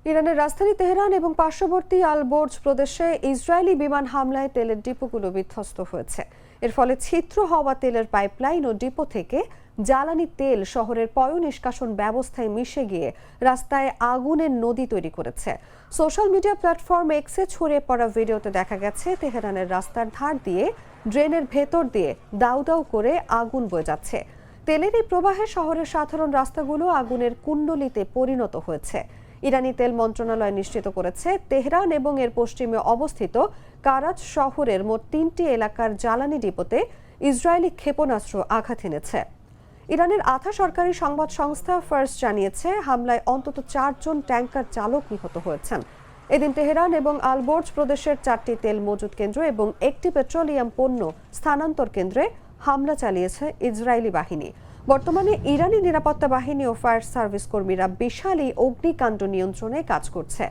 ইরানের রাজধানী তেহরান এবং পার্শ্ববর্তী আল বোর্জ প্রদেশে ইসরায়েলি বিমান হামলায় তেলের ডিপোগুলো বিধ্বস্ত হয়েছে। এর ফলে ছিদ্র হওয়া তেলের পাইপলাইন ও ডিপো থেকে জ্বালানি তেল শহরের পয় নিষ্কাশন ব্যবস্থায় মিশে গিয়ে রাস্তায় আগুনের নদী তৈরি করেছে। সোশ্যাল মিডিয়া প্ল্যাটফর্ম এক্সে ছড়িয়ে পড়া ভিডিওতে দেখা গেছে তেহরানের রাস্তার ধার দিয়ে ড্রেনের ভেতর দিয়ে দাউ দাউ করে আগুন বয়ে যাচ্ছে। তেলের এই প্রবাহে শহরের সাধারণ রাস্তাগুলো আগুনের কুণ্ডলিতে পরিণত হয়েছে। ইরানি তেল মন্ত্রণালয় নিশ্চিত করেছে তেহরান এবং এর পশ্চিমে অবস্থিত কারাচ শহরের মোট 3টি এলাকার জ্বালানি ডিপোতে ইসরায়েলি ক্ষেপণাস্ত্র আঘাত এনেছে। ইরানের আধা সরকারি সংবাদ সংস্থা ফার্স জানিয়েছে হামলায় অন্তত 4 জন ট্যাঙ্কার চালক নিহত হয়েছেন। এদিন তেহরান এবং আলবোর্জ প্রদেশের 4টি তেল মজুত কেন্দ্র এবং একটি পেট্রোলিয়াম পণ্য স্থানান্তর কেন্দ্রে হামলা চালিয়েছে ইসরায়েলি বাহিনী। বর্তমানে ইরানি নিরাপত্তা বাহিনী ও ফায়ার সার্ভিস কর্মীরা বিশাল এই অগ্নিকাণ্ড নিয়ন্ত্রণে কাজ করছে।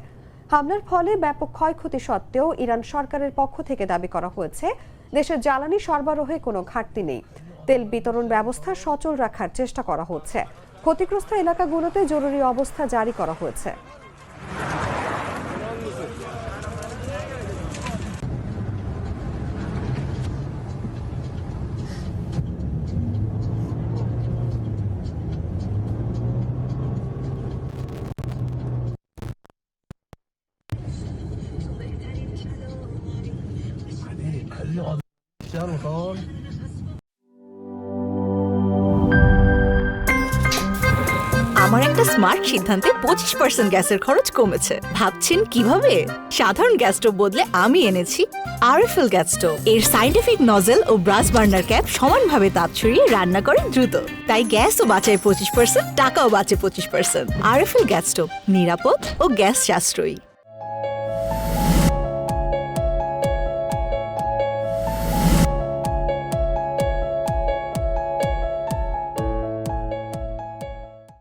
হামলার ফলে ব্যাপক ক্ষয়ক্ষতি সত্ত্বেও ইরান সরকারের পক্ষ থেকে দাবি করা হয়েছে দেশের জ্বালানি সরবরাহে কোনো ঘাটতি নেই। তেল বিতরণ ব্যবস্থা সচল রাখার চেষ্টা করা হচ্ছে। ক্ষতিগ্রস্ত এলাকাগুলোতে জরুরি অবস্থা জারি করা হয়েছে। আমার একটা স্মার্ট সিদ্ধান্তে 25% গ্যাসের খরচ কমেছে। ভাবছেন কিভাবে? সাধারণ গ্যাস স্টোভ বদলে আমি এনেছি আরএফএল গ্যাস স্টোভ। এর সাইন্টিফিক নজল ও ব্রাস বার্নার ক্যাপ সমানভাবে তাপ ছড়িয়ে রান্না করে দ্রুত। তাই গ্যাসও বাঁচায় 25%, টাকাও বাঁচে 25%। আরএফএল গ্যাস স্টোভ নিরাপদ ও গ্যাস সাশ্রয়ী।